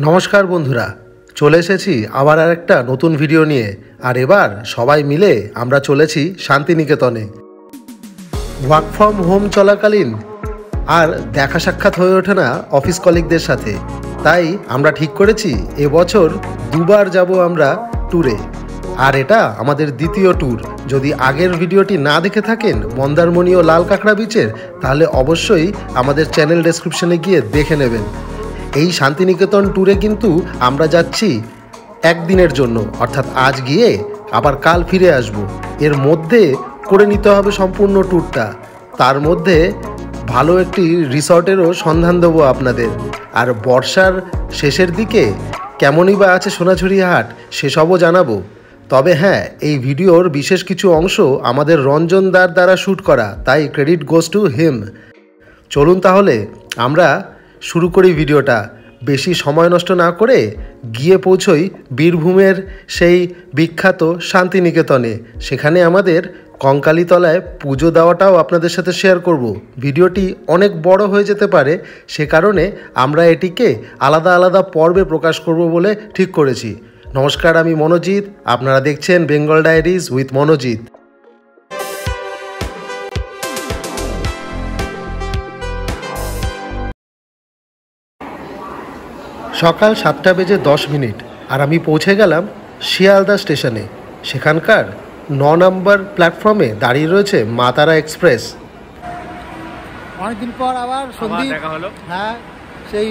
নমস্কার বন্ধুরা, চলে এসেছি আবার আরেকটা নতুন ভিডিও নিয়ে। আর এবার সবাই মিলে আমরা চলেছি শান্তিনিকেতনে। ওয়ার্ক ফ্রম হোম চলাকালীন আর দেখা সাক্ষাৎ হয়ে ওঠে না অফিস কলিগদের সাথে, তাই আমরা ঠিক করেছি এবছর দুবার যাব আমরা ট্যুরে। আর এটা আমাদের দ্বিতীয় ট্যুর। যদি আগের ভিডিওটি না দেখে থাকেন মন্দারমণি ও লাল কাঁকড়া বিচের, তাহলে অবশ্যই আমাদের চ্যানেল ডেসক্রিপশনে গিয়ে দেখে নেবেন। এই শান্তিনিকেতন ট্যুরে কিন্তু আমরা যাচ্ছি একদিনের জন্য, অর্থাৎ আজ গিয়ে আবার কাল ফিরে আসব। এর মধ্যে করে নিতে হবে সম্পূর্ণ ট্যুরটা। তার মধ্যে ভালো একটি রিসর্টেরও সন্ধান দেবো আপনাদের। আর বর্ষার শেষের দিকে কেমনই বা আছে সোনাঝুরি হাট, সেসবও জানাবো। তবে হ্যাঁ, এই ভিডিওর বিশেষ কিছু অংশ আমাদের রঞ্জন দার দ্বারা শ্যুট করা, তাই ক্রেডিট গোজ টু হিম। চলুন তাহলে আমরা শুরু করি ভিডিওটা। বেশি সময় নষ্ট না করে গিয়ে পৌঁছই বীরভূমের সেই বিখ্যাত শান্তিনিকেতনে। সেখানে আমাদের কঙ্কালীতলায় পুজো দেওয়াটাও আপনাদের সাথে শেয়ার করব। ভিডিওটি অনেক বড় হয়ে যেতে পারে, সে কারণে আমরা এটিকে আলাদা আলাদা পর্বে প্রকাশ করব বলে ঠিক করেছি। নমস্কার, আমি মনোজিৎ, আপনারা দেখছেন বেঙ্গল ডায়েরিজ উইথ মনোজিৎ। সকাল 7:10 আর আমি পৌঁছে গেলাম শিয়ালদা স্টেশনে। সেখানকার 9 নম্বর প্ল্যাটফর্মে দাঁড়িয়ে রয়েছে মা তারা এক্সপ্রেস। অনেকদিন পর আবার সন্ধি দেখা হলো। হ্যাঁ, সেই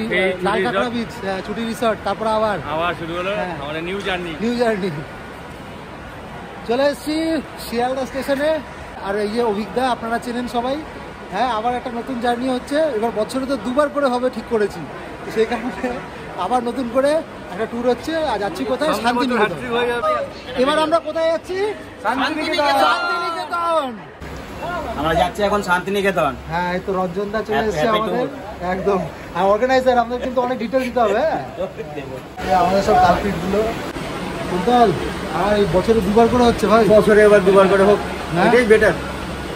লাল কাঁকড়া বিচ ছুটি রিসর্ট, তারপর আবার শুরু হলো আমাদের নিউ জার্নি। চলে এসেছি শিয়ালদা স্টেশনে। আর এই যে অভিজ্ঞতা আপনারা চেনেন সবাই। হ্যাঁ, আবার একটা নতুন জার্নি হচ্ছে। এবার বছরে তো দুবার করে হবে ঠিক করেছি, সেই কারণে আবার নতুন করে একটা ট্যুর হচ্ছে। আর যাচ্ছি কোথায়? শান্তিনিকেতন। এবার আমরা কোথায় যাচ্ছি? শান্তিনিকেতন। আমরা যাচ্ছি এখন শান্তিনিকেতন। হ্যাঁ, এই তো রঞ্জন দা চলে এসেছে আমাদের একদম। আর অর্গানাইজার আমাদের কিন্তু অনেক ডিটেলস দিতে হবে। আমাদের সব কালপিট গুলো টোটাল। আর এই বছরে দুবার করে হচ্ছে ভাই। বছরে এবার দুবার করে হোক, এটাই বেটার।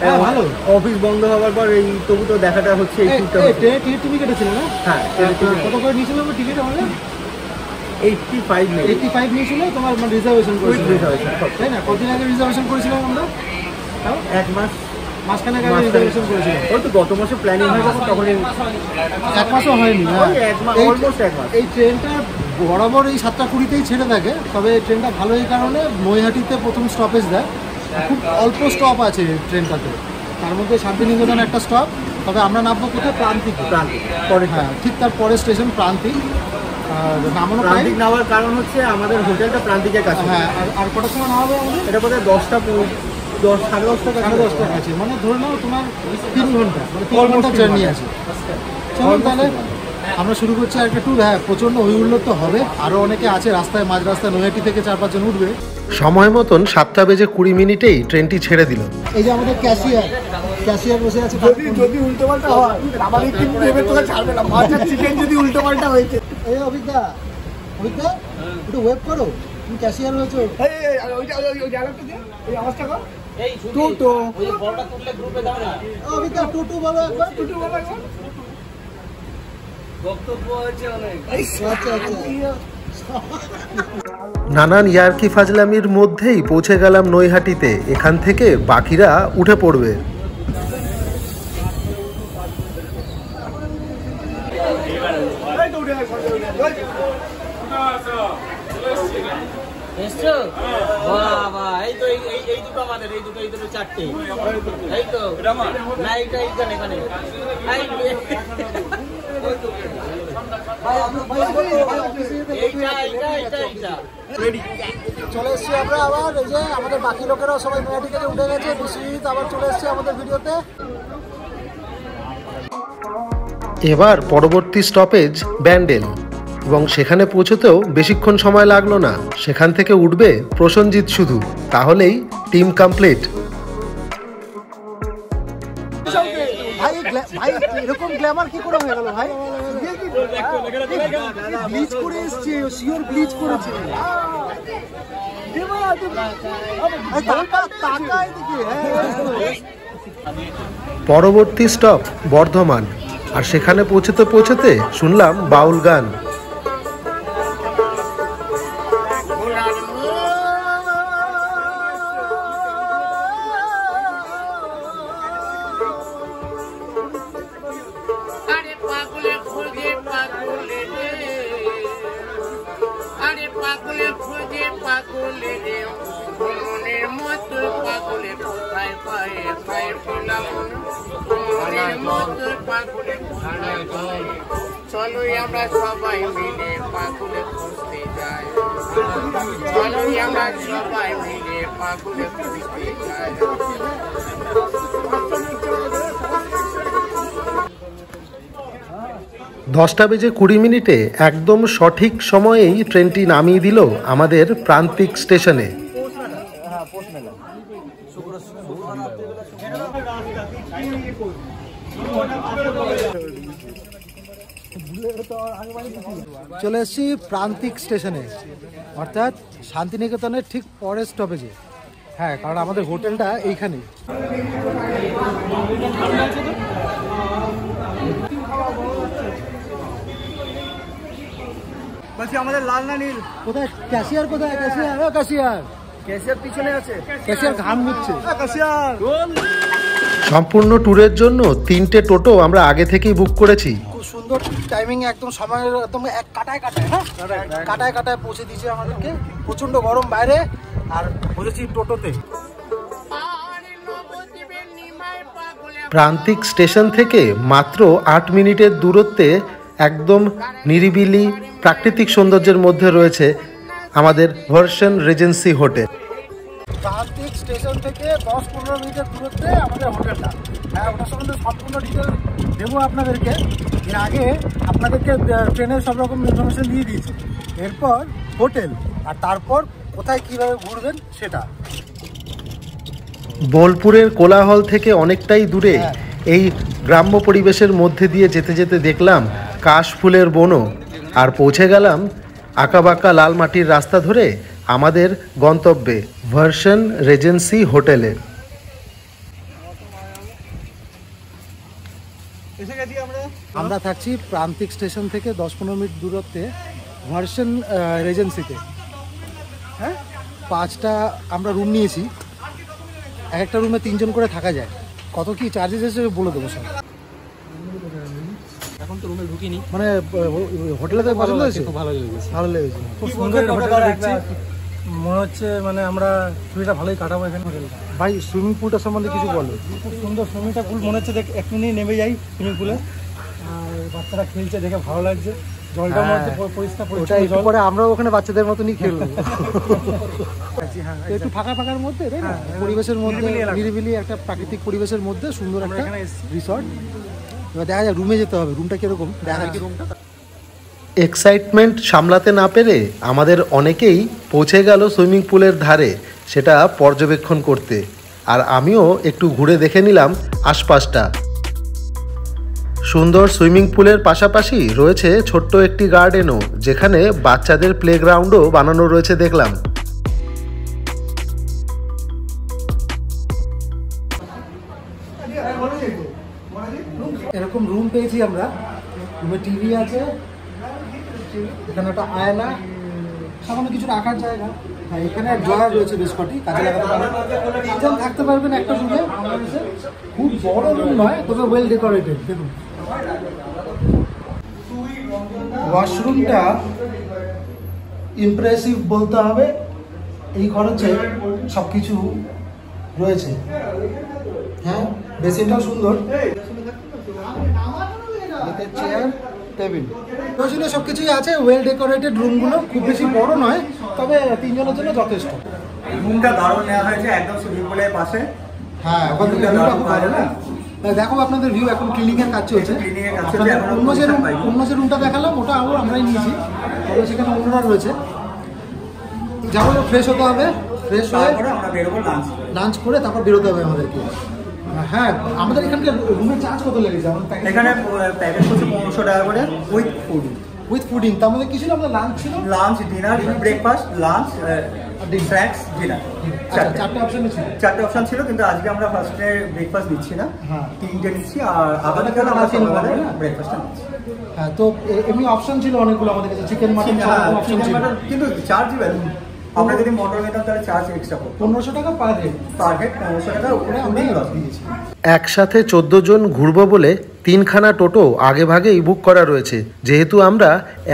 হ্যাঁ, ভালো। অফিস বন্ধ হওয়ার পর এই তবু তো দেখাটা হচ্ছে। এই ট্যুরটা টিকিট তুমি কেটেছিলে না? হ্যাঁ। কত করে নিয়েছিল টিকিট? আমাদের 85 নিয়েছিল। তোমার মানে রিজার্ভেশন করেছিল, তাই না? কতদিন আগে রিজার্ভেশন করেছিলাম আমরা? এক মাস, মাঝখানে আগে রিজার্ভেশন করেছিলাম। ওই তো গত মাসে প্ল্যানিং হয়ে গেছে, তখন এক মাসও হয়নি। অলমোস্ট এক মাস। এই ট্রেনটা বরাবর এই 7:20 ছেড়ে থাকে, তবে এই ট্রেনটা ভালো এই কারণে নৈহাটিতে প্রথম স্টপেজ দেয়। খুব অল্প স্টপ আছে ট্রেনটাতে, তার মধ্যে শান্তিনিকেতন একটা স্টপ। তবে আমরা নামবো কোথায়? প্রান্তিক পরে। হ্যাঁ, ঠিক তার পরের স্টেশন প্রান্তিক। প্রান্তিক নামার কারণ হচ্ছে আমাদের হোটেলটা প্রান্তিকের কাছে। হ্যাঁ, আর কটার সময় নামাবে আমাদের? এটা বোধহয় 10:30 কাছে। মানে ধরে নাও তোমার 3 ঘন্টা, মানে 3 ঘন্টা জার্নি আছে। চলুন তাহলে আমরা শুরু করছি একটা ট্যুর। হ্যাঁ, প্রচণ্ড হইহুল্লোড় তো হবে। আরও অনেকে আছে রাস্তায়, মাঝ রাস্তায় নৈহাটি থেকে 4-5 জন উঠবে। সময় মতন 7:20 ট্রেনটি ছেড়ে দিল। এই যে আমাদের ক্যাশিয়ার বসে আছে। যদি উল্টো পাল্টা হয় আমাদের কিন্তু এবার তোকে ছাড়বে না। মাছের চিকেন যদি উল্টো পাল্টা হয়েছে। এই অভিজ্ঞতা একটু ওয়েট করো, তুমি ক্যাশিয়ার হয়েছো। টোটো অভিজ্ঞতা টুটু বলো একবার। নানান ইয়ার্কি ফাজলামির মধ্যেই পৌঁছে গেলাম নৈহাটিতে। এখান থেকে বাকিরা উঠে পড়বে। চলে এসছি আমরা আবার। এই যে আমাদের বাকি লোকেরাও সবাই নৈহাটি থেকে উঠে গেছে। বিশ্বজিৎ আবার চলে এসছে আমাদের ভিডিওতে। এবার পরবর্তী স্টপেজ ব্যান্ডেল, এবং সেখানে পৌঁছতেও বেশিক্ষণ সময় লাগলো না। সেখান থেকে উঠবে প্রসেনজিৎ শুধু, তাহলেই টিম কমপ্লিট। ভাই এরকম গ্ল্যামার কি করে হয়ে গেল ভাই? ব্লিচ করে এসছে, শিওর ব্লিচ করেছে। টাকা এদিকে পরবর্তী স্টপ বর্ধমান, আর সেখানে পৌঁছতে পৌঁছতে শুনলাম বাউল গান। চলো আমরা সবাই মিলে পাগলে খুঁজতে যাই, চলো আমরা সবাই মিলে পাগলে খুঁজতে যাই। 10:20 একদম সঠিক সময়েই ট্রেনটি নামিয়ে দিল আমাদের প্রান্তিক স্টেশনে। চলে এসেছি প্রান্তিক স্টেশনে, অর্থাৎ শান্তিনিকেতনের ঠিক পরের স্টপেজে। হ্যাঁ, কারণ আমাদের হোটেলটা এইখানে। বলছি আমাদের লাল না নীল? কোথায় ক্যাশিয়ার? কোথায় ক্যাশিয়ার? ও ক্যাশিয়ার, ক্যাশিয়ার পিছনে আছে। ক্যাশিয়ার ঘাম মুছছে। ক্যাশিয়ার সম্পূর্ণ ট্যুরের জন্য 3টে টোটো আমরা আগে থেকেই বুক করেছি। খুব সুন্দর টাইমিং, একদম সময়ের একদম এক কাটায় কাটায়, হ্যাঁ কাটায় কাটায় পৌঁছে দিয়েছে আমাদেরকে। প্রচন্ড গরম বাইরে, আর বসেছি টোটোতে। প্রান্তিক স্টেশন থেকে মাত্র 8 মিনিটের দূরত্বে একদম নিরিবিলি প্রাকৃতিক সৌন্দর্যের মধ্যে রয়েছে আমাদের ভার্সন রিজেন্সি হোটেল। প্রান্তিক স্টেশন থেকে 10-15 মিনিটের দূরত্বে আমাদের হোটেলটা। হ্যাঁ, ওটার সম্বন্ধে সম্পূর্ণ ডিটেল দেবো আপনাদেরকে। এর আগে আপনাদেরকে ট্রেনের সব রকম ইনফরমেশন দিয়ে দিয়েছি। এরপর হোটেল, আর তারপর কোথায় কীভাবে ঘুরবেন সেটা। বোলপুরের কোলাহল থেকে অনেকটাই দূরে এই গ্রাম্য পরিবেশের মধ্যে দিয়ে যেতে যেতে দেখলাম কাশফুলের বনও, আর পৌঁছে গেলাম আঁকাবাঁকা লাল মাটির রাস্তা ধরে আমাদের গন্তব্যে ভার্সন রিজেন্সি হোটেলে। আমরা থাকছি প্রান্তিক স্টেশন থেকে 10-15 মিনিট দূরত্বে ভার্সন রিজেন্সিতে। হ্যাঁ, 5টা আমরা রুম নিয়েছি। এক একটা রুমে 3 জন করে থাকা যায়। কত কি চার্জেস এসে বলে দেবো স্যার। এখন তো রুমে ঢুকিনি, মানে হোটেলে তো পছন্দ হয়েছে? খুব ভালো লেগেছে, ভালো লেগেছে। খুব সুন্দর হোটেলটা দেখছি। মনে হচ্ছে মানে আমরা ছুটিটা ভালোই কাটাবো এখানে হোটেলটা। ভাই, সুইমিং পুলটা সম্বন্ধে কিছু বলো। খুব সুন্দর সুইমিংটা পুল মনে হচ্ছে, দেখ এক্ষুনি নেমে যাই সুইমিং পুলে। আর বাচ্চারা খেলছে দেখে ভালো লাগছে, জলটার মধ্যে পরিষ্কার পরিচ্ছন্ন জল। পরে আমরাও ওখানে বাচ্চাদের মতনই খেলবো। একটু ফাঁকা ফাঁকার মধ্যে, তাই না? পরিবেশের মধ্যে নিরিবিলি একটা প্রাকৃতিক পরিবেশের মধ্যে সুন্দর একটা রিসর্ট। এবার দেখা যায় রুমে যেতে হবে, রুমটা কিরকম দেখা যায়। রুমটা এক্সাইটমেন্ট সামলাতে না পেরে আমাদের অনেকেই পৌঁছে গেল সুইমিং পুলের ধারে সেটা পর্যবেক্ষণ করতে, আর আমিও একটু ঘুরে দেখে নিলাম আশপাশটা। সুন্দর সুইমিং পুলের পাশাপাশি রয়েছে ছোট্ট একটি গার্ডেনও, যেখানে বাচ্চাদের প্লেগ্রাউন্ডও বানানো রয়েছে দেখলাম। এরকম রুম পেয়েছি আমরা। রুমে টিভি আছে, এখানে একটা আয়না, সামান্য কিছু রাখার জায়গা। হ্যাঁ, এখানে ড্রয়ার রয়েছে বেশ কটি, কাজে লাগাতে পারবেন। 3 জন থাকতে পারবেন একটা রুমে। খুব বড় রুম নয়, তবে ওয়েল ডেকোরেটেড। দেখুন, ওয়াশরুমটা ইমপ্রেসিভ বলতে হবে। এই খরচে সব কিছু রয়েছে। হ্যাঁ, বেসিনটাও সুন্দর, চেয়ার টেবিল প্রয়োজনে সব কিছুই আছে। ওয়েল ডেকোরেটেড রুমগুলো খুব বেশি বড় নয়, তবে 3 জনের জন্য যথেষ্ট। রুমটা দারুণ নেওয়া হয়েছে, একদম সুইমিং পুলের পাশে। হ্যাঁ, ওখান থেকে ভিউটা খুব ভালো না? দেখো আপনাদের ভিউ। এখন ক্লিনিকের কাজ চলছে। অন্য যে রুমটা দেখালাম ওটা আমরাই নিয়েছি, তবে সেখানে অন্যরা রয়েছে। যাবো, ফ্রেশ হতে হবে। ফ্রেশ হয়ে আমরা বেরোবো লাঞ্চ করে তারপর বেরোতে হবে আমাদেরকে। হ্যাঁ, আমাদের এখানকার রুমের চার্জ কত লেগেছে? এখানে প্যাকেজ করছে 1500 টাকা করে উইথ ফুড। উইথ ফুডিং, তার মধ্যে কি ছিল? আমাদের লাঞ্চ ছিল, lunch, dinner, breakfast, lunch, snacks dinner আচ্ছা, চারটে অপশনই ছিল। চারটে অপশন ছিল, কিন্তু আজকে আমরা ফার্স্টে ব্রেকফাস্ট দিচ্ছি না, হ্যাঁ। তিনটে নিচ্ছি, আর আগামীকাল আমরা সকালে ব্রেকফাস্টটা নিচ্ছি। হ্যাঁ, তো এমনি অপশন ছিল অনেকগুলো আমাদের কাছে, চিকেন মাটন অপশন ছিল, কিন্তু চার্জেবল। আমরা যদি মটন নিতাম তাহলে চার্জ এক্সট্রা পড়তো। 1500 টাকা পার হেড। 1500 টাকা উপরে আমরা দিয়েছি। একসাথে 14 জন ঘুরবো বলে 3খানা টোটো আগে ভাগেই বুক করা রয়েছে। যেহেতু আমরা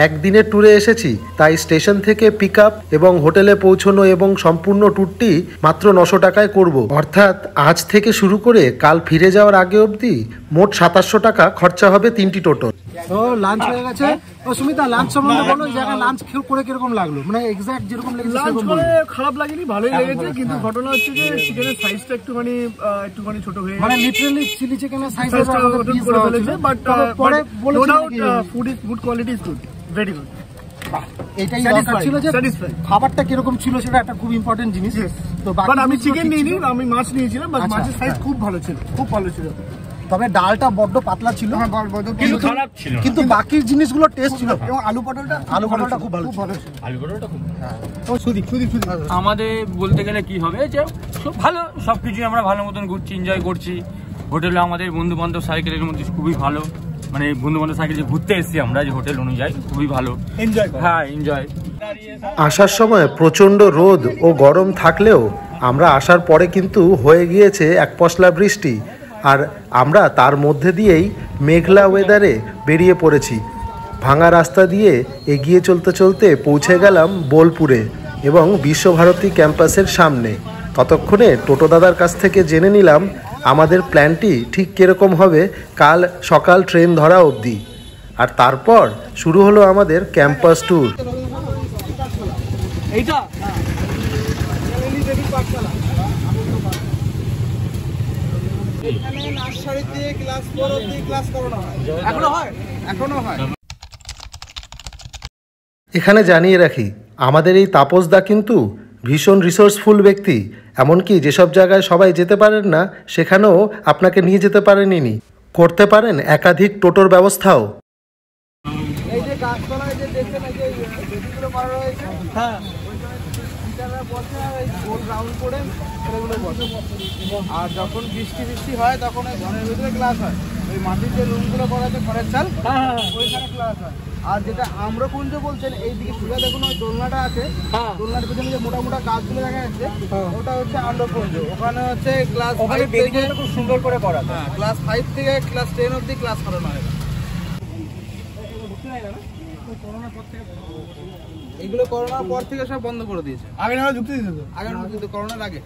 একদিনের ট্যুরে এসেছি, তাই স্টেশন থেকে পিক আপ এবং হোটেলে পৌঁছানো এবং সম্পূর্ণ ট্যুরটি মাত্র 900 টাকায় করব। অর্থাৎ আজ থেকে শুরু করে কাল ফিরে যাওয়ার আগে অবধি মোট 2700 টাকা খরচা হবে 3টি টোটো। তো লাঞ্চ হয়ে গেছে। ও সুমিতা, লাঞ্চ সম্বন্ধে বলো, এই জায়গায় লাঞ্চ করে কিরকম লাগলো? মানে এক্সাক্ট যেরকম লেগেছে লাঞ্চ সেরকম করে বলো। খারাপ লাগেনি, ভালোই লেগেছে, কিন্তু ঘটনা হচ্ছে যে চিকেনের সাইজটা একটুখানি ছোট হয়ে মানে লিটারালি চিলি চিকেনের সাইজে সাইজটা পিস করে দেওয়া ফেলেছে, ছিল, বাট পরে নো ডাউট বলেছিল food quality is good, very good. এটাই দরকার ছিল যে খাবারটা কিরকম ছিল সেটা একটা খুব ইম্পর্টেন্ট জিনিস। তো বাট আমি চিকেন নিইনি, আমি মাছ নিয়েছিলাম, বাট আচ্ছা, মাছের সাইজ খুব ভালো ছিল, খুব ভালো ছিল। তবে ডালটা বড্ড পাতলা ছিল, কিন্তু খারাপ ছিল না। কিন্তু বাকি জিনিসগুলো টেস্ট ছিল। এবং আলু পটলটা খুব ভালো ছিল। আলু পরোটা খুব সুদীপ আমাদের বলতে গেলে কি হবে যে সব ভালো, সবকিছুই আমরা ভালো মতন ঘুরছি, এনজয় করছি। হোটেলে আমাদের বন্ধু বান্ধব সাইকেলের মধ্যে খুবই ভালো, মানে বন্ধু বান্ধব সাইকেল যে ঘুরতে এসেছি আমরা, যে হোটেল অনুযায়ী খুবই ভালো এনজয়। হ্যাঁ, এনজয়। আসার সময় প্রচণ্ড রোদ ও গরম থাকলেও আমরা আসার পরে কিন্তু হয়ে গিয়েছে এক পশলা বৃষ্টি, আর আমরা তার মধ্যে দিয়েই মেঘলা ওয়েদারে বেরিয়ে পড়েছি। ভাঙা রাস্তা দিয়ে এগিয়ে চলতে চলতে পৌঁছে গেলাম বোলপুরে এবং বিশ্বভারতী ক্যাম্পাসের সামনে। ততক্ষণে টোটো দাদার কাছ থেকে জেনে নিলাম আমাদের প্ল্যানটি ঠিক কীরকম হবে কাল সকাল ট্রেন ধরা অবধি। আর তারপর শুরু হলো আমাদের ক্যাম্পাস ট্যুর। এইটা এখানে জানিয়ে রাখি, আমাদের এই তাপসদা কিন্তু ভীষণ রিসোর্সফুল ব্যক্তি। এমনকি যেসব জায়গায় সবাই যেতে পারেন না, সেখানেও আপনাকে নিয়ে যেতে পারেনই, করতে পারেন একাধিক টোটোর ব্যবস্থাও। এই যে গাছতলায় যে দেখছেন, এই যে বেদিগুলো করা রয়েছে, হ্যাঁ, টিচাররা বসে আর এই গোল রাউন্ড করে ছেলেগুলো বসে। আর যখন বৃষ্টি হয় তখন ওই ঘরের ভিতরে ক্লাস হয়, ওই মাটির যে রুমগুলো করা আছে খড়ের চাল, ওইখানে ক্লাস হয়। আর যেটা আম্রকুঞ্জ বলছেন, এই দিকে ঘুরে দেখুন ওই দোলনাটা আছে, দোলনার পিছনে যে মোটা মোটা গাছগুলো দেখা যাচ্ছে, ওটা হচ্ছে আম্রকুঞ্জ। ওখানে হচ্ছে ক্লাস 5 থেকে খুব সুন্দর করে করা, হ্যাঁ, ক্লাস 5 থেকে ক্লাস 10 অবধি ক্লাস করানো হয়। এগুলো করোনার পর থেকে সব বন্ধ করে দিয়েছে। আগে না যুক্তি দিত, আগে কিন্তু করোনার আগে।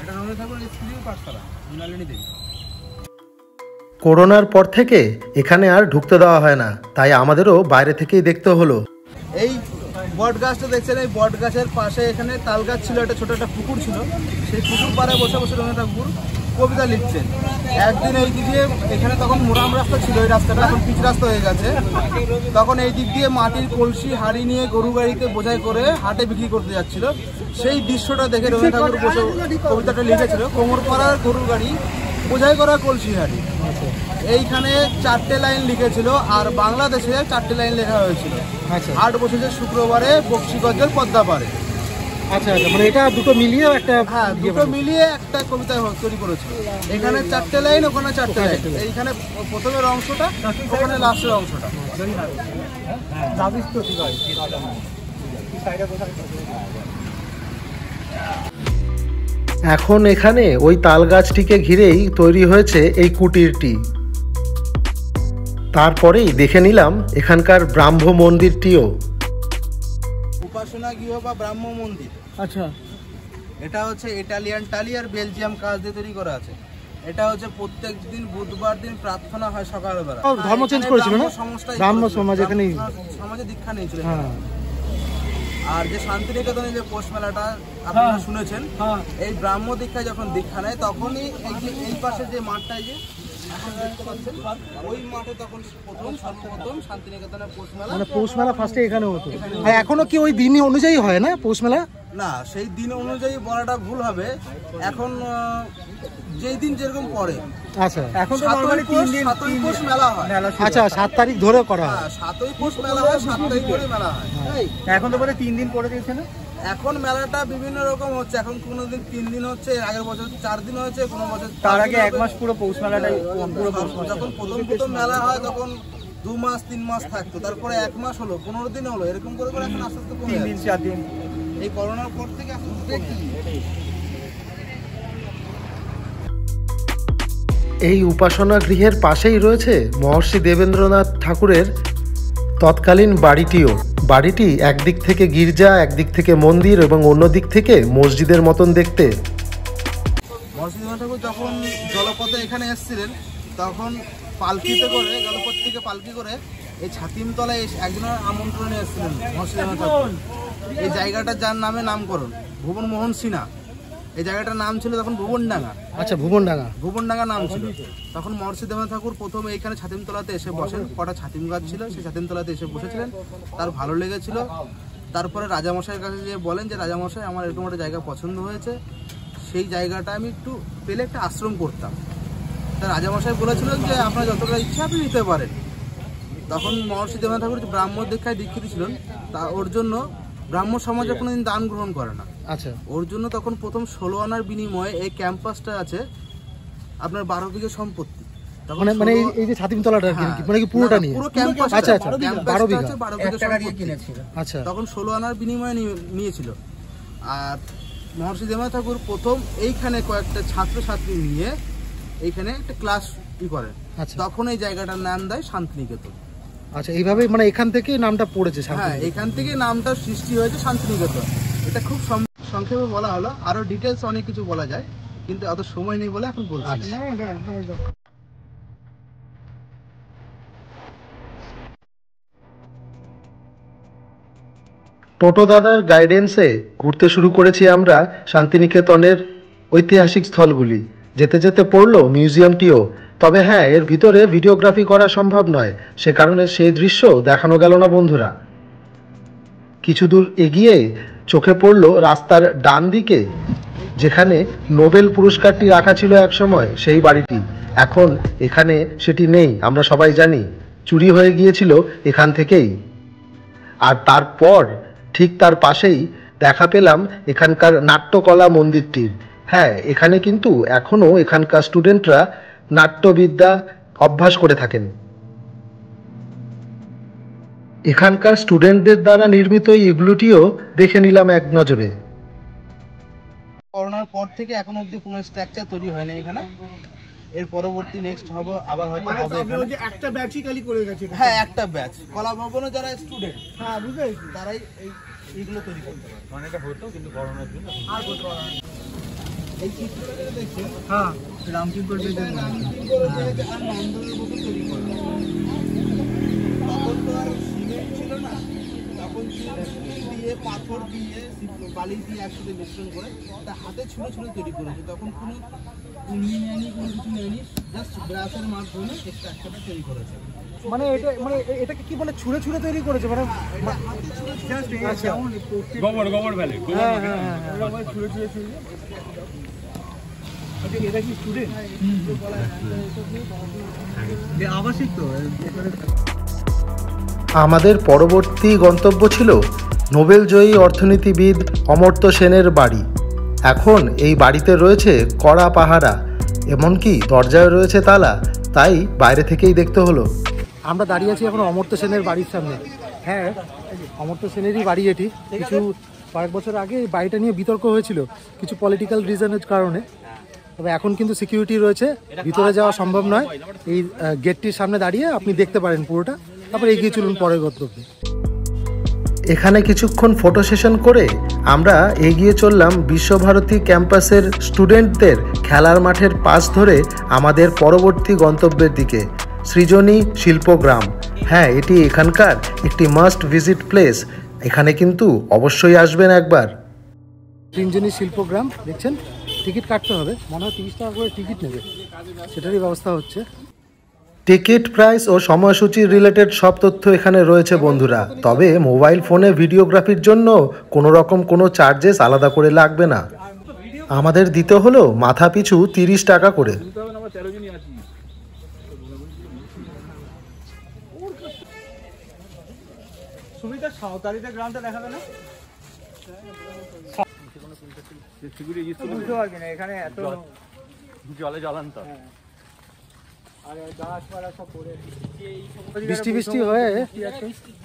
এটা রবীন্দ্রনাথ ঠাকুরের স্ত্রীর পাঠশালা, মৃণালিনী দেবী। করোনার পর থেকে এখানে আর ঢুকতে দেওয়া হয় না, তাই আমাদেরও বাইরে থেকেই দেখতে হলো। এই বট গাছটা দেখছেন, এই বট গাছের পাশে এখানে তাল গাছ ছিল, একটা ছোট একটা পুকুর ছিল, সেই পুকুর পাড়ে বসে বসে রবীন্দ্রনাথ ঠাকুর কবিতা লিখছেন। একদিন এই দিক দিয়ে, এখানে তখন মোরাম রাস্তা ছিল, এই রাস্তাটা এখন পিচ রাস্তা হয়ে গেছে, তখন এই দিক দিয়ে মাটির কলসি হাড়ি নিয়ে গরু গাড়িতে বোঝাই করে হাটে বিক্রি করতে যাচ্ছিল। সেই দৃশ্যটা দেখে রবীন্দ্রনাথ ঠাকুর বসে কবিতাটা লিখেছিল, কোমর পাড়ার গরু গাড়ি বোঝাই করা কলসি হাড়ি। এইখানে 4টে লাইন লিখেছিল, আর বাংলাদেশে 4টে লাইন লেখা হয়েছিল। হাট বসেছে শুক্রবারে বক্সিগঞ্জের পদ্মা পাড়ে। আচ্ছা, মানে এটা দুটো মিলিয়ে একটা, হ্যাঁ, দুটো মিলিয়ে একটা কবিতা তৈরি করেছিল। এখানে 4টে লাইন, ওখানে 4টে লাইন, এইখানে প্রথমের অংশটা, ওখানে লাস্টের অংশটা। এখন এখানে ওই তাল গাছটিকে ঘিরেই তৈরি হয়েছে এই কুটিরটি। তারপরেই দেখে নিলাম এখানকার ব্রাহ্ম মন্দিরটিও। উপাসনা গৃহ বা ব্রাহ্ম মন্দির। আচ্ছা, এটা হচ্ছে ইটালিয়ান টালি আর বেলজিয়াম কাজ দিয়ে তৈরি করা আছে। এটা হচ্ছে প্রত্যেক দিন বুধবার দিন প্রার্থনা হয় সকালবেলা। ধর্ম চেঞ্জ করেছিল না, ব্রাহ্ম সমাজ এখানে সমাজে দীক্ষা নিয়েছিল। আর যে শান্তিনিকেতনে যে পৌষ মেলাটা আপনারা শুনেছেন, এই ব্রাহ্ম দীক্ষা যখন দীক্ষা নেয়, তখনই এই যে এই পাশে যে মাঠটায় যে এখন দেখতে পাচ্ছেন, ওই মাঠে তখন সর্বপ্রথম শান্তিনিকেতনের পৌষ মেলা, মানে পৌষ মেলা ফার্স্টে এখানে হতো। আর এখনো কি ওই দিন অনুযায়ী হয় না পৌষ মেলা? না, সেই দিন অনুযায়ী বলাটা ভুল হবে। এখন যেই দিন যেরকম পড়ে। আচ্ছা, এখন তো নরমালি 3 দিন 7ই পৌষ মেলা হয়। আচ্ছা 7 তারিখ ধরে করা হয়। 7ই পৌষ মেলা হয়, 7 তারিখ ধরে মেলা হয়। এখন তো বলে 3 দিন করে দিয়েছে না? এখন মেলাটা বিভিন্ন রকম হচ্ছে। এখন কোনো দিন 3 দিন হচ্ছে, এর আগের বছর 4 দিন হয়েছে, কোনো বছর তার আগে 1 মাস পুরো পৌষ মেলাটাই পুরো পৌষ মাস। যখন প্রথম মেলা হয় তখন 2 মাস 3 মাস থাকতো, তারপরে 1 মাস হলো, 15 দিন হলো, এরকম করে করে এখন আস্তে আস্তে কমে 3 দিন যাচ্ছে। 4 দিন। এই করোনার পর থেকে আস্তে আস্তে কমে যাচ্ছে। এই উপাসনা গৃহের পাশেই রয়েছে মহর্ষি দেবেন্দ্রনাথ ঠাকুরের তৎকালীন বাড়িটিও। বাড়িটি একদিক থেকে গির্জা, একদিক থেকে মন্দির এবং অন্য দিক থেকে মসজিদের মতন দেখতে। মহর্ষি দেবেন্দ্রনাথ ঠাকুর যখন জলপথে এখানে এসেছিলেন, তখন পালকিতে করে, জলপথ থেকে পালকি করে এই ছাতিমতলায় একজনের আমন্ত্রণে এসেছিলেন মহর্ষি দেবেন্দ্রনাথ ঠাকুর। এই জায়গাটা যার নামে নামকরণ, ভুবন মোহন সিনহা। এই জায়গাটার নাম ছিল তখন ভুবনডাঙ্গা। আচ্ছা, ভুবনডাঙ্গা। ভুবনডাঙ্গা নাম ছিল তখন। মহর্ষি দেবেন্দ্রনাথ ঠাকুর প্রথমে এইখানে ছাতিমতলাতে এসে বসেন। কটা ছাতিম গাছ ছিল, সেই ছাতিমতলাতে এসে বসেছিলেন, তার ভালো লেগেছিল। তারপরে রাজামশাইয়ের কাছে গিয়ে বলেন যে রাজামশাই, আমার এরকম একটা জায়গা পছন্দ হয়েছে, সেই জায়গাটা আমি একটু পেলে একটা আশ্রম করতাম। তা রাজামশাই বলেছিলেন যে আপনার যতটা ইচ্ছা আপনি নিতে পারেন। তখন মহর্ষি দেবেন্দ্রনাথ ঠাকুর ব্রাহ্ম দীক্ষায় দীক্ষিত ছিলেন, তা ওর জন্য ব্রাহ্ম সমাজে কোনোদিন দান গ্রহণ করে না। আচ্ছা, ওর জন্য তখন প্রথম 16 আনার বিনিময়ে এই ক্যাম্পাসটা আছে আপনার 12 বিঘে সম্পত্তি। মানে এই যে ছাতিমতলাটা মানে কি পুরোটা নিয়ে? পুরো ক্যাম্পাস। আচ্ছা আচ্ছা, 12 বিঘা। 12 বিঘে সম্পত্তি কিনেছিল। আচ্ছা, তখন 16 আনার বিনিময়ে নিয়েছিল। আর মহর্ষি দেবেন্দ্রনাথ ঠাকুর প্রথম এইখানে কয়েকটা ছাত্রছাত্রী নিয়ে এইখানে একটা ক্লাস করেন। আচ্ছা, তখন এই জায়গাটার নাম দেয় শান্তিনিকেতন। আচ্ছা, এইভাবে মানে এখান থেকে নামটা পড়েছে। হ্যাঁ, এখান থেকে নামটা সৃষ্টি হয়েছে শান্তিনিকেতন। এটা খুব সংক্ষেপে বলা হলো, আরো ডিটেলস অনেক কিছু বলা যায়, কিন্তু এত সময় নেই বলে এখন বলছি। টোটো দাদার গাইডেন্সে ঘুরতে শুরু করেছি আমরা শান্তিনিকেতনের ঐতিহাসিক স্থলগুলি। যেতে যেতে পড়লো মিউজিয়ামটিও। তবে হ্যাঁ, এর ভিতরে ভিডিওগ্রাফি করা সম্ভব নয়, সে কারণে সেই দৃশ্য দেখানো গেল না বন্ধুরা। কিছু দূর এগিয়ে চোখে পড়লো রাস্তার ডান দিকে যেখানে নোবেল পুরস্কারটি রাখা ছিল একসময়, সেই বাড়িটি। এখন এখানে সেটি নেই, আমরা সবাই জানি, চুরি হয়ে গিয়েছিল এখান থেকেই। আর তারপর ঠিক তার পাশেই দেখা পেলাম এখানকার নাট্যকলা মন্দিরটির। হ্যাঁ, এখানে কিন্তু এখনও এখানকার স্টুডেন্টরা নাট্যবিদ্যা অভ্যাস করে থাকেন। এখানকার স্টুডেন্টদের দ্বারা নির্মিত এগুলোটিও দেখে নিলাম এক নজরে। করোনার পর থেকে এখন অবধি কোনো স্ট্রাকচার তৈরি হয়নি এখানে। এর পরবর্তী নেক্সট হবে আবার হয়তো হবে এখানে। একটা ব্যাচই খালি করে গেছে। হ্যাঁ, একটা ব্যাচ কলা ভবনে যারা স্টুডেন্ট, হ্যাঁ বুঝেছি, তারাই এইগুলো তৈরি করতে পারে। মানে এটা হতো কিন্তু করোনার জন্য আর করতে পারে না। এই চিত্রটা যেটা দেখছেন, হ্যাঁ রামকিঙ্কর আর নামদলের মতো তৈরি করে। তখন তো আর সিমেন্ট ছিল না, তখন দিয়ে পাথর দিয়ে বালি দিয়ে একসাথে মিশ্রণ করে তা হাতে ছুঁড়ে ছুঁড়ে তৈরি করেছে। তখন কোনো কুন্ডি নেয়নি, কোনো কিছু নেয়নি, জাস্ট ব্রাশের মাধ্যমে স্ট্রাকচারটা তৈরি করেছে। মানে এটাকে কি বলে, ছুঁড়ে ছুঁড়ে তৈরি করেছে মানে? গোবর ফেলে ছুঁড়ে ছুঁড়ে ছুঁড়ে। এটা কি স্টুডেন্ট? আবাসিক তো। আমাদের পরবর্তী গন্তব্য ছিল নোবেলজয়ী অর্থনীতিবিদ অমর্ত্য সেনের বাড়ি। এখন এই বাড়িতে রয়েছে কড়া পাহারা, এমনকি দরজায় রয়েছে তালা, তাই বাইরে থেকেই দেখতে হলো। আমরা দাঁড়িয়ে আছি এখন অমর্ত্য সেনের বাড়ির সামনে। হ্যাঁ, অমর্ত্য সেনেরই বাড়ি এটি। কয়েক বছর আগে এই বাড়িটা নিয়ে বিতর্ক হয়েছিল কিছু পলিটিক্যাল রিজনের কারণে। তবে এখন কিন্তু সিকিউরিটি রয়েছে, ভিতরে যাওয়া সম্ভব নয়। এই গেটটির সামনে দাঁড়িয়ে আপনি দেখতে পারেন পুরোটা, তারপর এগিয়ে চলুন পরের গন্তব্যে। এখানে কিছুক্ষণ ফটো সেশন করে আমরা এগিয়ে চললাম বিশ্বভারতী ক্যাম্পাসের স্টুডেন্টদের খেলার মাঠের পাশ ধরে আমাদের পরবর্তী গন্তব্যের দিকে, সৃজনী শিল্পগ্রাম। হ্যাঁ, এটি এখানকার একটি মাস্ট ভিজিট প্লেস। এখানে কিন্তু অবশ্যই আসবেন একবার। সৃজনী শিল্পগ্রাম দেখছেন, টিকিট কাটতে হবে, মনে হয় 30 টাকা করে টিকিট নেবে, সেটারই ব্যবস্থা হচ্ছে। টিকিট প্রাইস ও সময়সূচি রিলেটেড সব তথ্য এখানে রয়েছে বন্ধুরা। তবে মোবাইল ফোনে ভিডিওগ্রাফির জন্য কোনো রকম কোনো চার্জেস আলাদা করে লাগবে না। আমাদের দিতে হলো মাথা পিছু 30 টাকা করে। সুবিধা সাঁওতালিতে গ্রামটা দেখাবে না? বুঝতে পারবি না এখানে এত জলে জলান্ত। বৃষ্টি বৃষ্টি হয়ে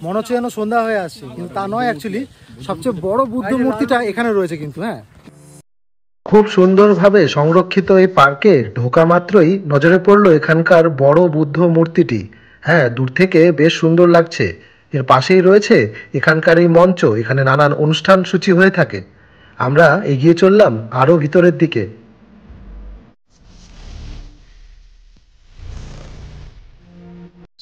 মনে হচ্ছে যেন সন্ধ্যা হয়ে আসছে, কিন্তু তা নয়। অ্যাকচুয়ালি সবচেয়ে বড় বুদ্ধ মূর্তিটা এখানে রয়েছে কিন্তু। হ্যাঁ, খুব সুন্দরভাবে সংরক্ষিত এই পার্কে ঢোকা মাত্রই নজরে পড়লো এখানকার বড় বুদ্ধ মূর্তিটি। হ্যাঁ, দূর থেকে বেশ সুন্দর লাগছে। এর পাশেই রয়েছে এখানকার এই মঞ্চ, এখানে নানান অনুষ্ঠান সূচি হয়ে থাকে। আমরা এগিয়ে চললাম আরও ভিতরের দিকে।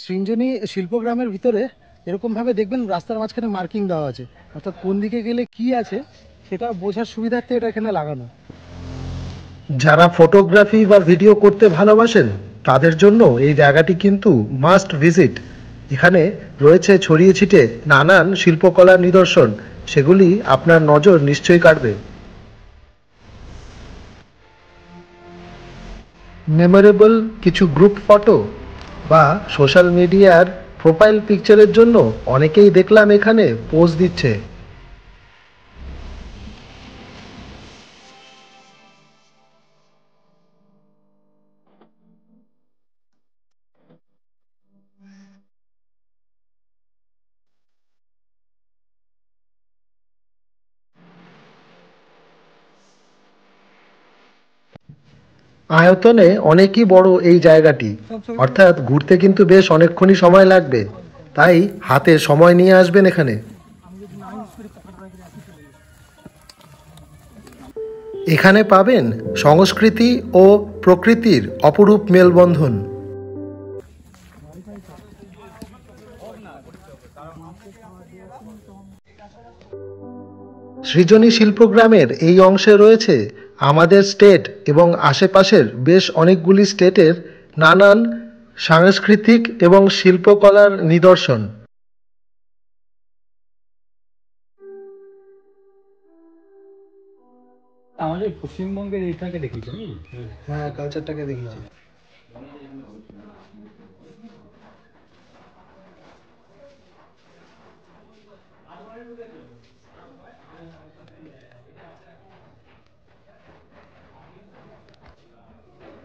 সৃঞ্জনী শিল্পগ্রামের ভিতরে এরকমভাবে দেখবেন রাস্তার মাঝখানে মার্কিং দেওয়া আছে, অর্থাৎ কোন দিকে গেলে কি আছে সেটা বোঝার সুবিধার্থে এটা এখানে লাগানো। যারা ফটোগ্রাফি বা ভিডিও করতে ভালোবাসেন তাদের জন্য এই জায়গাটি কিন্তু মাস্ট ভিজিট। এখানে রয়েছে ছড়িয়ে ছিটে নানান শিল্পকলার নিদর্শন, সেগুলি আপনার নজর নিশ্চয়ই কাড়বে। মেমোরেবল কিছু গ্রুপ ফটো বা সোশ্যাল মিডিয়ার প্রোফাইল পিকচারের জন্য অনেকেই দেখলাম এখানে পোজ দিচ্ছে। আয়তনে অনেকই বড় এই জায়গাটি, অর্থাৎ ঘুরতে কিন্তু বেশ অনেকক্ষণই সময় লাগবে, তাই হাতে সময় নিয়ে আসবেন এখানে। এখানে পাবেন সংস্কৃতি ও প্রকৃতির অপরূপ মেলবন্ধন। সৃজনী শিল্পগ্রামের এই অংশে রয়েছে আমাদের স্টেট এবং আশেপাশের বেশ অনেকগুলি স্টেটের নানান সাংস্কৃতিক এবং শিল্পকলার নিদর্শন। আমাদের পশ্চিমবঙ্গের এইটাকে দেখিয়েছি। হ্যাঁ, কালচারটাকে দেখিয়েছি।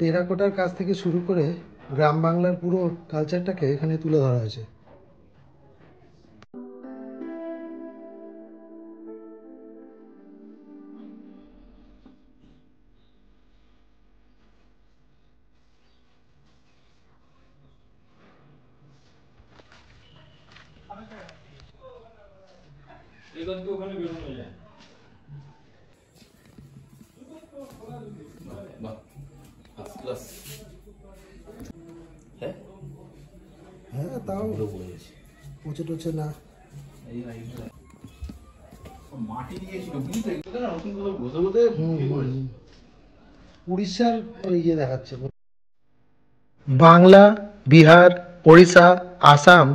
টেরাকোটার কাজ থেকে শুরু করে গ্রাম বাংলার পুরো কালচারটাকে এখানে তুলে ধরা হয়েছে। হ্যাঁ, তাও পচে টচে না। উড়িষ্যার ইয়ে দেখাচ্ছে। বাংলা, বিহার, ওড়িশা, আসাম,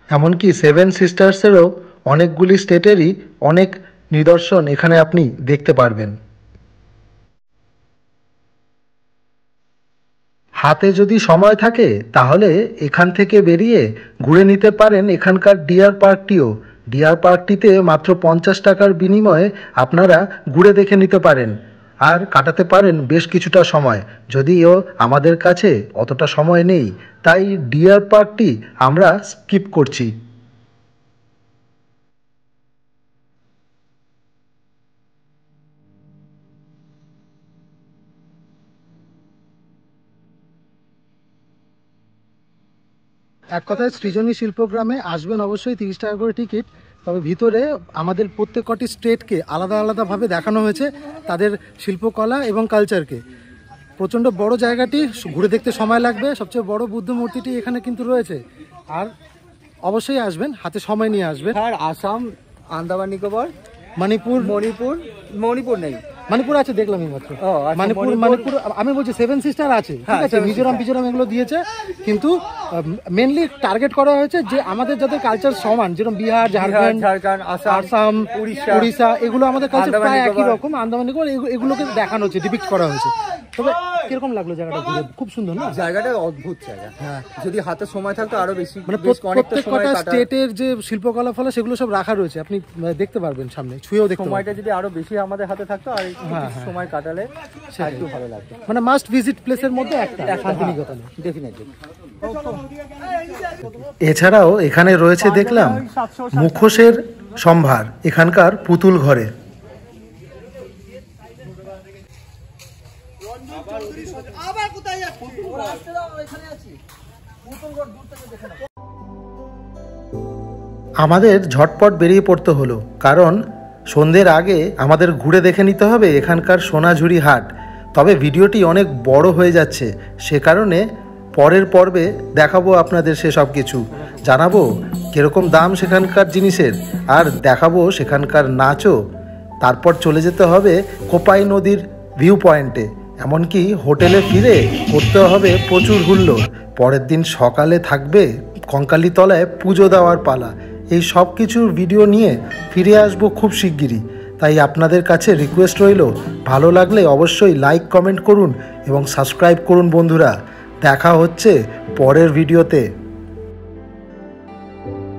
এমনকি 7 সিস্টার্সেরও অনেকগুলি স্টেটেরই অনেক নিদর্শন এখানে আপনি দেখতে পারবেন। হাতে যদি সময় থাকে তাহলে এখান থেকে বেরিয়ে ঘুরে নিতে পারেন এখানকার ডিয়ার পার্কটিও। ডিয়ার পার্কটিতে মাত্র 50 টাকার বিনিময়ে আপনারা ঘুরে দেখে নিতে পারেন আর কাটাতে পারেন বেশ কিছুটা সময়। যদিও আমাদের কাছে অতটা সময় নেই, তাই ডিয়ার পার্কটি আমরা স্কিপ করছি। এক কথায় সৃজনী শিল্পগ্রামে আসবেন অবশ্যই, 30 টাকা করে টিকিট। তবে ভিতরে আমাদের প্রত্যেকটি স্টেটকে আলাদা আলাদাভাবে দেখানো হয়েছে, তাদের শিল্পকলা এবং কালচারকে। প্রচণ্ড বড় জায়গাটি, ঘুরে দেখতে সময় লাগবে। সবচেয়ে বড় বুদ্ধ মূর্তিটি এখানে কিন্তু রয়েছে। আর অবশ্যই আসবেন, হাতে সময় নিয়ে আসবেন। আর আসাম, আন্দামান নিকোবর, মণিপুর মণিপুর নেই, মণিপুর আছে দেখলাম এই মাত্র। আচ্ছা, মণিপুর আমি বলছি 7 সিস্টার আছে, ঠিক আছে, মিজোরাম এগুলো দিয়েছে, কিন্তু মেনলি টার্গেট করা হয়েছে যে আমাদের যাদের কালচার সমান, যেরকম বিহার, ঝাড়খণ্ড, আসাম, উড়িষ্যা, এগুলো আমাদের কালচার প্রায় একই রকম, আন্দামান এগুলোকে দেখানো হচ্ছে, ডিপিক্ট করা হয়েছে। তবে কিরকম লাগলো জায়গাটা ঘুরে? খুব সুন্দর না? জায়গাটা অদ্ভুত জায়গা। হ্যাঁ, যদি হাতে সময় থাকতো আরো বেশি, মানে প্রত্যেকটা স্টেটের যে শিল্পকলা ফলা সেগুলো সব রাখা রয়েছে, আপনি দেখতে পারবেন সামনে, ছুঁয়েও দেখতে পারবেন। সময়টা যদি আরো বেশি আমাদের হাতে থাকতো আর সময় কাটালে একটু ভালো লাগতো। মানে মাস্ট ভিজিট প্লেসের মধ্যে একটা শান্তিনিকেতন, ডেফিনেটলি। এছাড়াও এখানে রয়েছে দেখলাম মুখোশের সম্ভার এখানকার পুতুল ঘরে। আমাদের ঝটপট বেরিয়ে পড়তে হলো, কারণ সন্ধ্যের আগে আমাদের ঘুরে দেখে নিতে হবে এখানকার সোনাঝুরি হাট। তবে ভিডিওটি অনেক বড় হয়ে যাচ্ছে, সে কারণে পরের পর্বে দেখাবো আপনাদের সেসব কিছু, জানাবো কীরকম দাম সেখানকার জিনিসের, আর দেখাবো সেখানকার নাচও। তারপর চলে যেতে হবে কোপাই নদীর ভিউ পয়েন্টে, এমনকি হোটেলে ফিরে করতে হবে প্রচুর হুল্লোড়। পরের দিন সকালে থাকবে কঙ্কালীতলায় পুজো দেওয়ার পালা। এই সব কিছুর ভিডিও নিয়ে ফিরে আসবো খুব শিগগিরই। তাই আপনাদের কাছে রিকোয়েস্ট রইল, ভালো লাগলে অবশ্যই লাইক কমেন্ট করুন এবং সাবস্ক্রাইব করুন বন্ধুরা। দেখা হচ্ছে পরের ভিডিওতে।